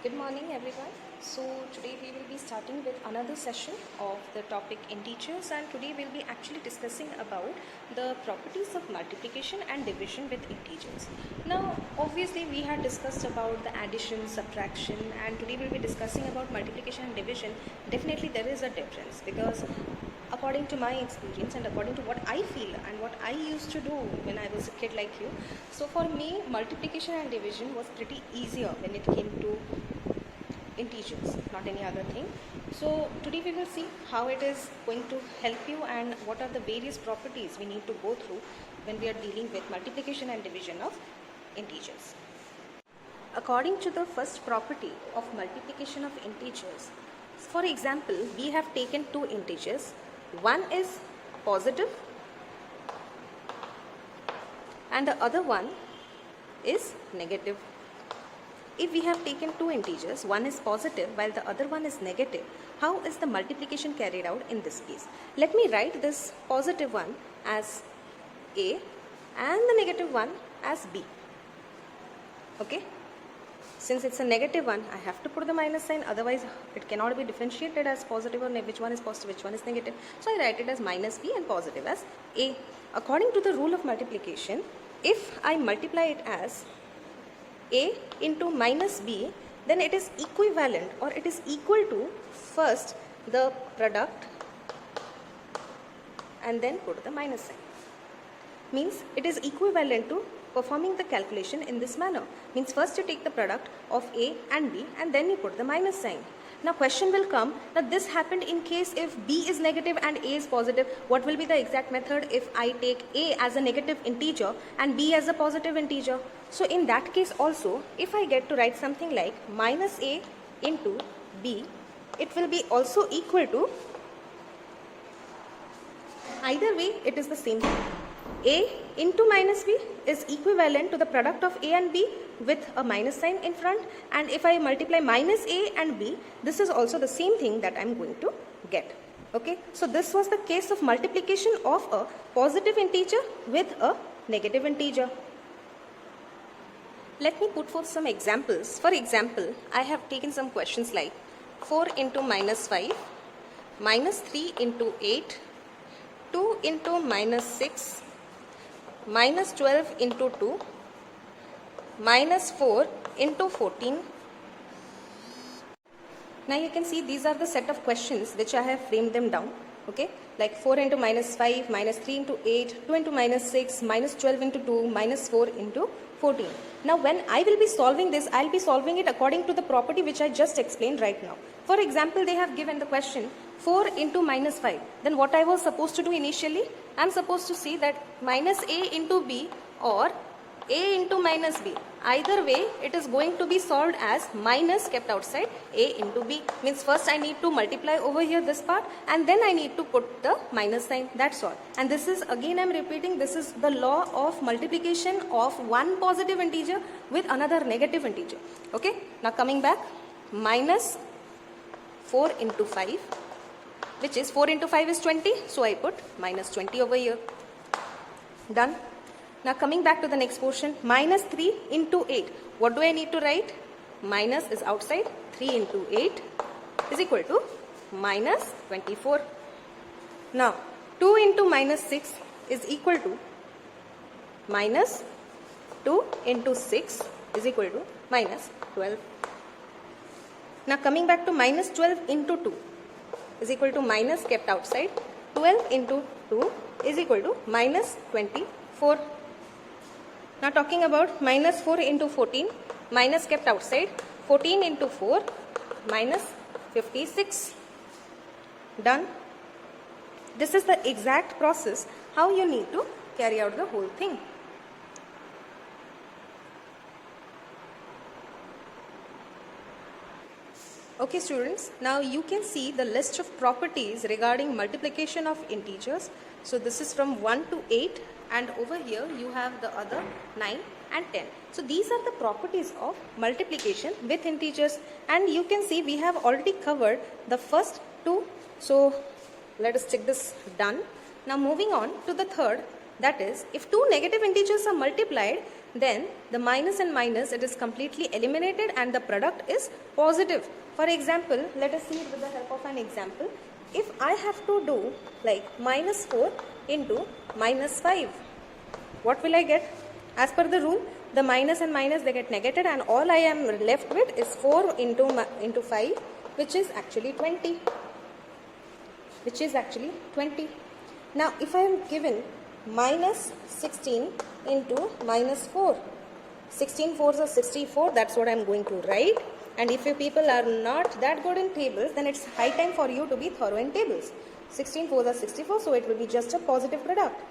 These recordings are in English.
Good morning everyone. So today we will be starting with another session of the topic integers, and today we'll be actually discussing about the properties of multiplication and division with integers. Now obviously we had discussed about the addition, subtraction, and today we'll be discussing about multiplication and division. Definitely there is a difference because according to my experience and according to what I feel and what I used to do when I was a kid like you, so for me multiplication and division was pretty easier when it came to integers, not any other thing. So today we will see how it is going to help you and what are the various properties we need to go through when we are dealing with multiplication and division of integers. According to the first property of multiplication of integers, for example, we have taken two integers. One is positive and the other one is negative. If we have taken two integers, one is positive while the other one is negative, how is the multiplication carried out in this case? Let me write this positive one as A and the negative one as B. Okay? Since it's a negative one, I have to put the minus sign, otherwise it cannot be differentiated as positive or which one is positive, which one is negative. So I write it as minus B and positive as A. According to the rule of multiplication, if I multiply it as A into minus B, then it is equivalent or it is equal to first the product and then put the minus sign. Means it is equivalent to performing the calculation in this manner. Means first you take the product of A and B and then you put the minus sign. Now question will come, now this happened in case if B is negative and A is positive. What will be the exact method if I take A as a negative integer and B as a positive integer? So in that case also, if I get to write something like minus A into B, it will be also equal to, either way it is the same thing. A into minus B is equivalent to the product of A and B with a minus sign in front, and if I multiply minus A and B, this is also the same thing that I am going to get. Okay, so this was the case of multiplication of a positive integer with a negative integer. Let me put forth some examples. For example, I have taken some questions like 4 into minus 5, minus 3 into 8, 2 into minus 6, minus 12 into 2, minus 4 into 14. Now you can see these are the set of questions which I have framed them down. Okay, like 4 into minus 5, minus 3 into 8, 2 into minus 6, minus 12 into 2, minus 4 into 14. Now when I will be solving this, I will be solving it according to the property which I just explained right now. For example, they have given the question 4 into minus 5. Then what I was supposed to do initially? I am supposed to see that minus A into B or A into minus B. Either way, it is going to be solved as minus kept outside A into B. Means first I need to multiply over here this part and then I need to put the minus sign. That's all. And this is, again I am repeating, this is the law of multiplication of one positive integer with another negative integer. Okay. Now coming back, minus 4 into 5, which is 4 into 5 is 20. So I put minus 20 over here. Done. Now coming back to the next portion, minus 3 into 8. What do I need to write? Minus is outside, 3 into 8 is equal to minus 24. Now 2 into minus 6 is equal to minus 2 into 6 is equal to minus 12. Now coming back to minus 12 into 2 is equal to minus kept outside, 12 into 2 is equal to minus 24. Now talking about minus 4 into 14, minus kept outside, 14 into 4, minus 56. Done. This is the exact process how you need to carry out the whole thing. Okay students, now you can see the list of properties regarding multiplication of integers. So this is from 1 to 8 and over here you have the other 9 and 10. So these are the properties of multiplication with integers, and you can see we have already covered the first two. So let us check this done. Now moving on to the third, that is if two negative integers are multiplied, then the minus and minus, it is completely eliminated and the product is positive. For example, let us see it with the help of an example. If I have to do like minus 4 into minus 5, what will I get? As per the rule, the minus and minus, they get negated, and all I am left with is 4 into 5, which is actually 20. Now, if I am given minus 16 into minus 4, 16 fours are 64, that's what I am going to write. And if you people are not that good in tables, then it's high time for you to be thorough in tables. 16 fours are 64, so it will be just a positive product.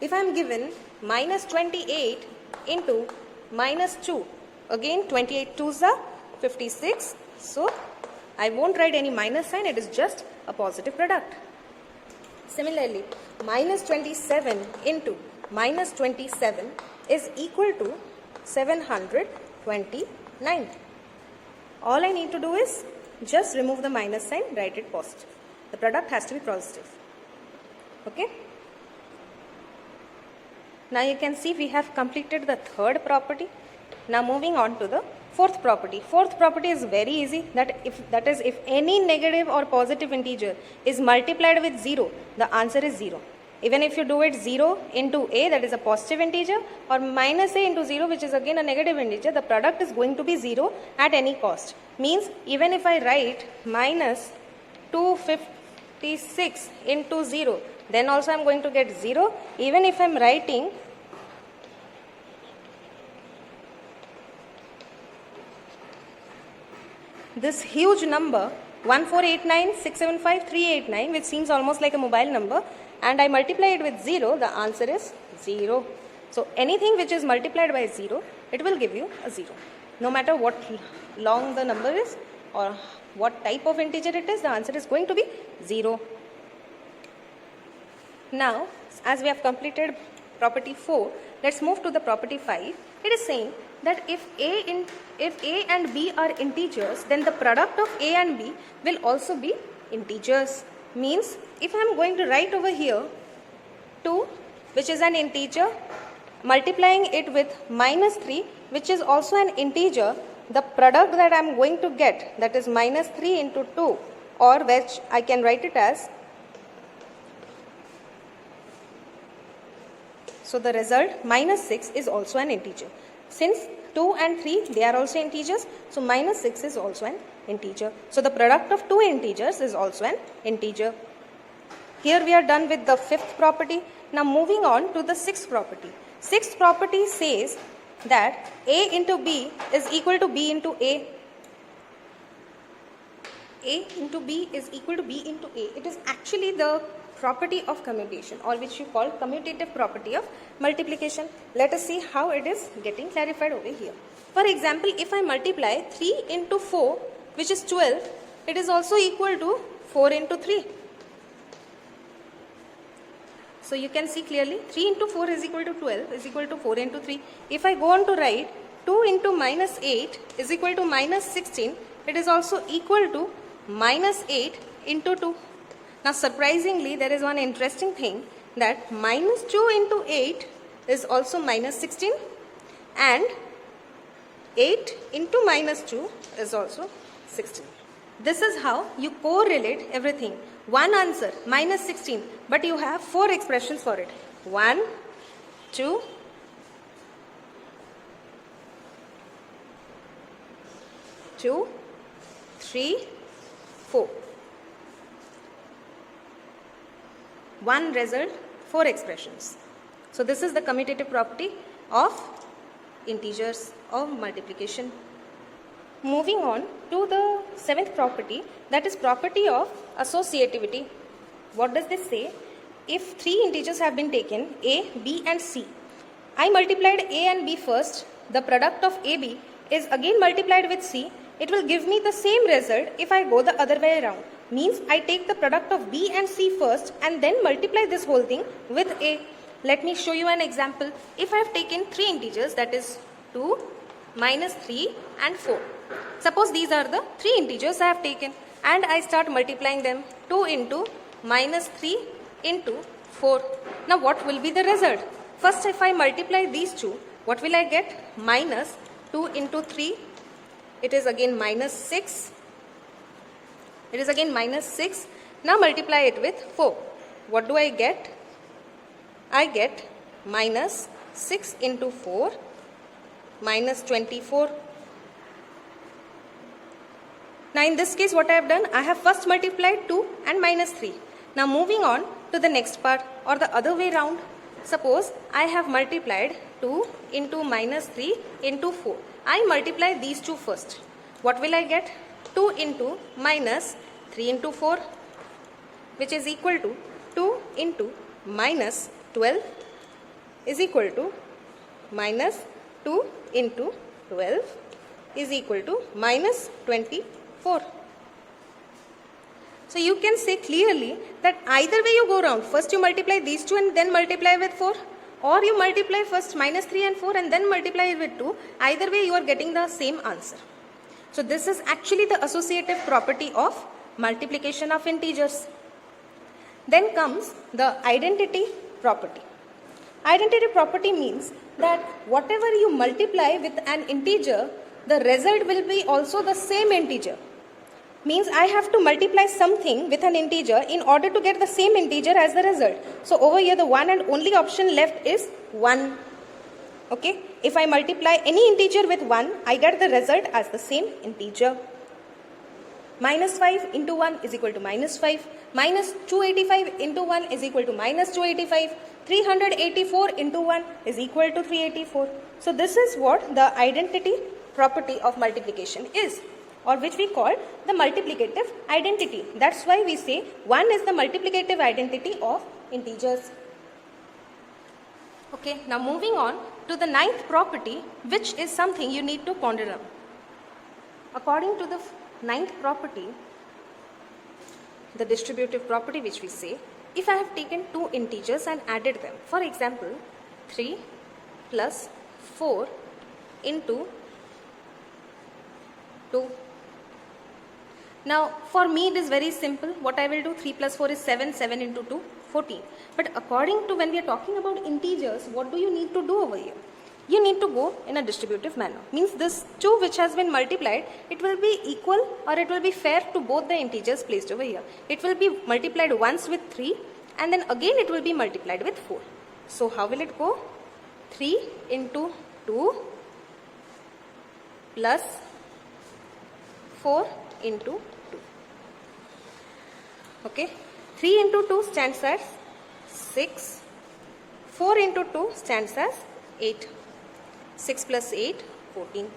If I am given minus 28 into minus 2, again 28 twos are 56, so I won't write any minus sign, it is just a positive product. Similarly, minus 27 into minus 27 is equal to 729. All I need to do is just remove the minus sign, write it positive. The product has to be positive. Okay? Now you can see we have completed the third property. Now moving on to the fourth property. Fourth property is very easy. That is if any negative or positive integer is multiplied with 0, the answer is 0. Even if you do it 0 into a, that is a positive integer, or minus a into 0, which is again a negative integer, the product is going to be 0 at any cost. Means even if I write minus 256 into 0, then also I am going to get 0. Even if I am writing this huge number 1489675,389, which seems almost like a mobile number, and I multiply it with 0, the answer is 0. So anything which is multiplied by 0, it will give you a 0. No matter what long the number is or what type of integer it is, the answer is going to be 0. Now, as we have completed property 4, let's move to the property 5. It is saying that if A and B are integers, then the product of A and B will also be integers. Means if I am going to write over here 2, which is an integer, multiplying it with minus 3, which is also an integer, the product that I am going to get, that is minus 3 into 2, or which I can write it as, so the result minus 6 is also an integer. Since 2 and 3, they are also integers, so minus 6 is also an integer. So the product of two integers is also an integer. Here we are done with the fifth property. Now moving on to the sixth property. Sixth property says that A into B is equal to B into A. A into B is equal to B into A. It is actually the property of commutation, or which you call commutative property of multiplication. Let us see how it is getting clarified over here. For example, if I multiply 3 into 4, which is 12, it is also equal to 4 into 3. So you can see clearly 3 into 4 is equal to 12 is equal to 4 into 3. If I go on to write 2 into minus 8 is equal to minus 16, it is also equal to minus 8 into 2. Now surprisingly, there is one interesting thing, that minus 2 into 8 is also minus 16, and 8 into minus 2 is also 16. This is how you correlate everything. One answer, minus 16, but you have 4 expressions for it. 1, 2, 3, 4. One result, 4 expressions. So this is the commutative property of integers of multiplication. Moving on to the seventh property, that is property of associativity. What does this say? If 3 integers have been taken, A, B and C, I multiplied A and B first, the product of AB is again multiplied with C, it will give me the same result if I go the other way around. Means I take the product of B and C first and then multiply this whole thing with A. Let me show you an example. If I have taken 3 integers, that is 2, minus 3 and 4. Suppose these are the 3 integers I have taken and I start multiplying them. 2 into minus 3 into 4. Now what will be the result? First, if I multiply these two, What will I get? Minus 2 into 3, it is again minus 6. It is again minus 6. Now multiply it with 4. What do I get? I get minus 6 into 4 minus 24. Now in this case what I have done, I have first multiplied 2 and minus 3. Now moving on to the next part, or the other way round. Suppose I have multiplied 2 into minus 3 into 4. I multiply these two first. What will I get? 2 into minus 3 into 4, which is equal to 2 into minus 12 is equal to minus 2 into 12 is equal to minus 24. So you can say clearly that either way you go round, first you multiply these two and then multiply with 4, or you multiply first minus 3 and 4 and then multiply it with 2, either way you are getting the same answer. So this is actually the associative property of multiplication of integers. Then comes the identity property. Identity property means that whatever you multiply with an integer, the result will be also the same integer. Means I have to multiply something with an integer in order to get the same integer as the result. So over here the one and only option left is 1. Okay. If I multiply any integer with 1, I get the result as the same integer. Minus 5 into 1 is equal to minus 5. Minus 285 into 1 is equal to minus 285. 384 into 1 is equal to 384. So this is what the identity property of multiplication is, or which we call the multiplicative identity. That's why we say 1 is the multiplicative identity of integers. Okay, now moving on to the ninth property, which is something you need to ponder on. According to the ninth property, the distributive property which we say, if I have taken two integers and added them, for example, 3 plus 4 into 2. Now for me it is very simple. What I will do, 3 plus 4 is 7, 7 into 2, 14. But according to when we are talking about integers, what do you need to do over here? You need to go in a distributive manner. Means this 2 which has been multiplied, it will be equal or it will be fair to both the integers placed over here. It will be multiplied once with 3 and then again it will be multiplied with 4. So how will it go? 3 into 2 plus 4 into 2. Okay. 3 into 2 stands as 6. 4 into 2 stands as 8. 6 plus 8, 14.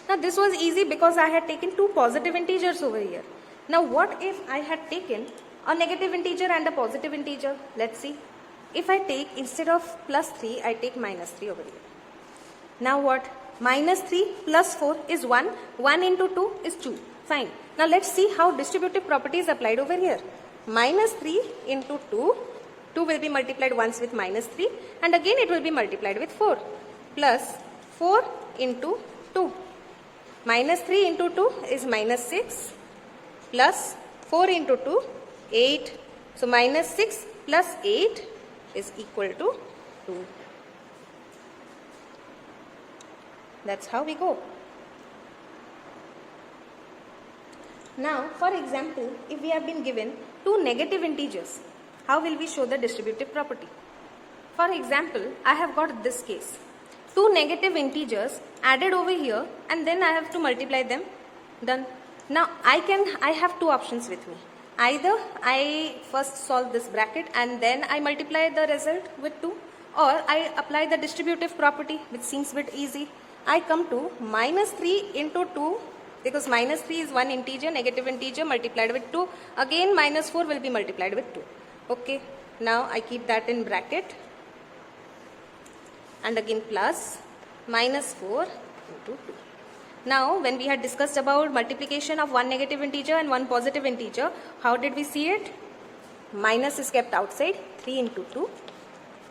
Now this was easy because I had taken two positive integers over here. Now what if I had taken a negative integer and a positive integer? Let's see. If I take, instead of plus 3, I take minus 3 over here. Now what? Minus 3 plus 4 is 1. 1 into 2 is 2. Fine. Now let's see how distributive property is applied over here. Minus 3 into 2. 2 will be multiplied once with minus 3 and again it will be multiplied with 4. Plus 4 into 2. Minus 3 into 2 is minus 6. Plus 4 into 2, 8. So minus 6 plus 8 is equal to 2. That's how we go. Now, for example, if we have been given two negative integers, how will we show the distributive property? For example, I have got this case. Two negative integers added over here and then I have to multiply them. Done. Now, I have two options with me. Either I first solve this bracket and then I multiply the result with 2, or I apply the distributive property, which seems a bit easy. I come to minus 3 into 2, because minus 3 is one integer, negative integer multiplied with 2. Again minus 4 will be multiplied with 2. Okay, now I keep that in bracket and again plus minus 4 into 2. Now when we had discussed about multiplication of one negative integer and one positive integer, how did we see it? Minus is kept outside, 3 into 2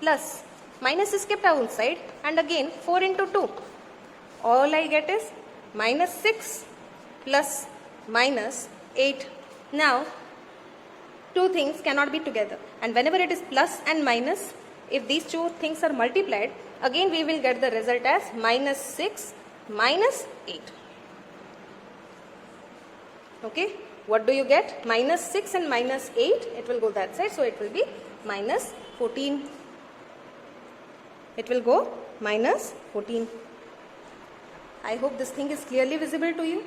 plus minus is kept outside and again 4 into 2. All I get is minus 6 plus minus 8. Now two things cannot be together, and whenever it is plus and minus, if these two things are multiplied, again we will get the result as minus 6 minus 8. Okay, what do you get? Minus 6 and minus 8, it will go that side, so it will be minus 14. It will go minus 14. I hope this thing is clearly visible to you.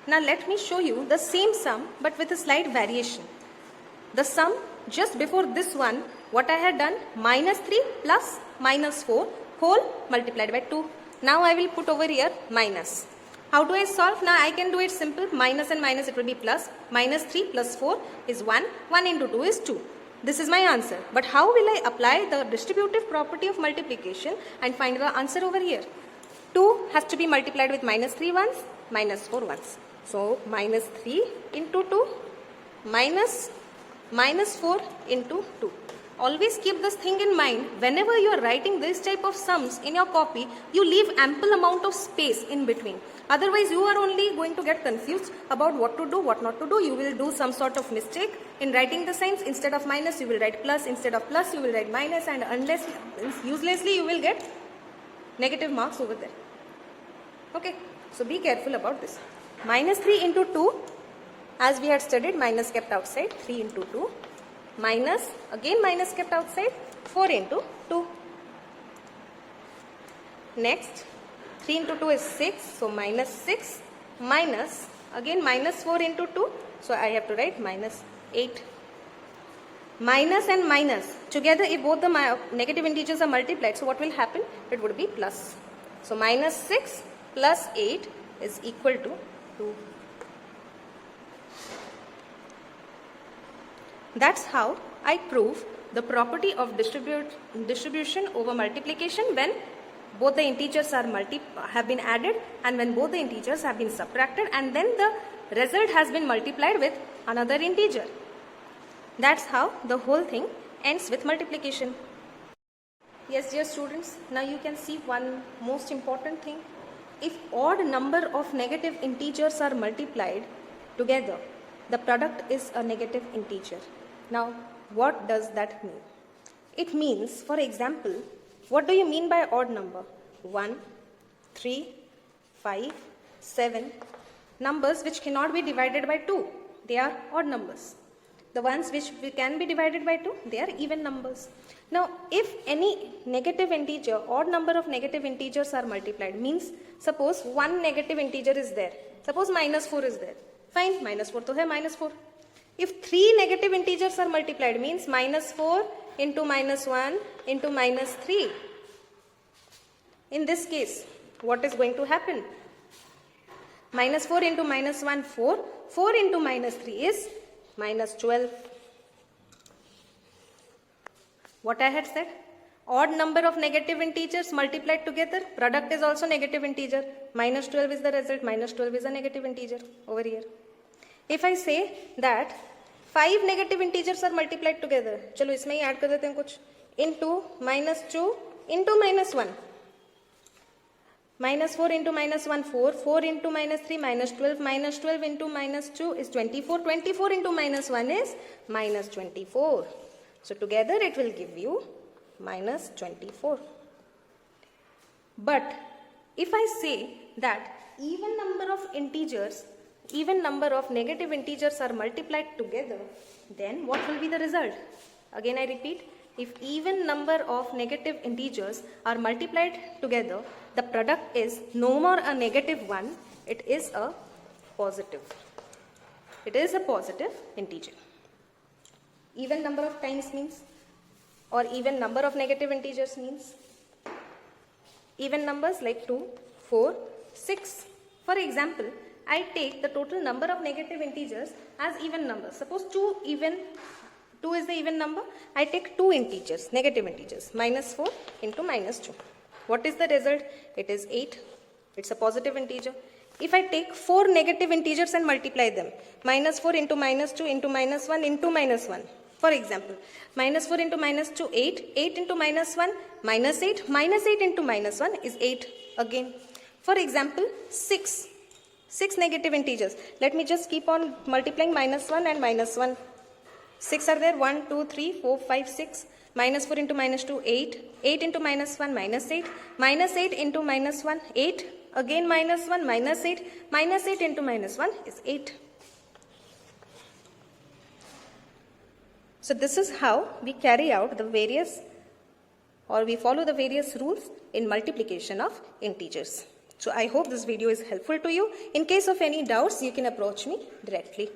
Now let me show you the same sum but with a slight variation. The sum just before this one, what I had done, minus 3 plus minus 4 whole multiplied by 2. Now I will put over here minus. How do I solve? Now I can do it simple. Minus and minus, it will be plus. Minus 3 plus 4 is 1. 1 into 2 is 2. This is my answer. But how will I apply the distributive property of multiplication and find the answer over here? 2 has to be multiplied with minus 3 ones, minus 4 ones. So minus 3 into 2 minus 4 into 2. Always keep this thing in mind. Whenever you are writing this type of sums in your copy, you leave ample amount of space in between. Otherwise, you are only going to get confused about what to do, what not to do. You will do some sort of mistake in writing the signs. Instead of minus, you will write plus. Instead of plus, you will write minus. And unless, uselessly, you will get negative marks over there. Okay, so be careful about this. Minus 3 into 2, as we had studied, minus kept outside, 3 into 2. Minus, again minus kept outside, 4 into 2. Next, 3 into 2 is 6, so minus 6 minus, again minus 4 into 2, so I have to write minus 8. Minus and minus, together if both the negative integers are multiplied, so what will happen? It would be plus. So minus 6 plus 8 is equal to 2. That's how I prove the property of distribution over multiplication when both the integers are have been added and when both the integers have been subtracted and then the result has been multiplied with another integer. That's how the whole thing ends with multiplication. Yes, dear students, now you can see one most important thing. If odd number of negative integers are multiplied together, the product is a negative integer. Now, what does that mean? It means, for example, what do you mean by odd number? 1, 3, 5, 7. Numbers which cannot be divided by 2. They are odd numbers. The ones which can be divided by 2, they are even numbers. Now, if any negative integer, odd number of negative integers are multiplied, means suppose one negative integer is there. Suppose minus 4 is there. Fine, minus 4 to hai minus 4. If 3 negative integers are multiplied, means minus 4 into minus 1 into minus 3. In this case, what is going to happen? Minus 4 into minus 1, 4. 4 into minus 3 is minus 12. What I had said? Odd number of negative integers multiplied together. Product is also negative integer. Minus 12 is the result. Minus 12 is a negative integer over here. If I say that 5 negative integers are multiplied together, चलो इसमें ही add कर देते हैं कुछ, into minus 2 into minus 1. Minus 4 into minus 1, 4. 4 into minus 3, minus 12. Minus 12 into minus 2 is 24. 24 into minus 1 is minus 24. So together it will give you minus 24. But if I say that even number of integers, even number of negative integers are multiplied together, then what will be the result? Again I repeat, if even number of negative integers are multiplied together, the product is no more a negative one, it is a positive. It is a positive integer. Even number of times means, or even number of negative integers means, even numbers like 2, 4, 6. For example, I take the total number of negative integers as even numbers. Suppose 2 is the even number. I take 2 integers, negative integers, minus 4 into minus 2. What is the result? It is 8. It's a positive integer. If I take 4 negative integers and multiply them, minus 4 into minus 2 into minus 1 into minus 1. For example, minus 4 into minus 2, 8. 8 into minus 1, minus 8. Minus 8 into minus 1 is 8 again. For example, 6. 6 negative integers. Let me just keep on multiplying minus 1 and minus 1. 6 are there, 1, 2, 3, 4, 5, 6. Minus 4 into minus 2, 8. 8 into minus 1, minus 8. Minus 8 into minus 1, 8. Again minus 1, minus 8. Minus 8 into minus 1 is 8. So this is how we carry out the various, or we follow the various rules in multiplication of integers. So I hope this video is helpful to you. In case of any doubts, you can approach me directly.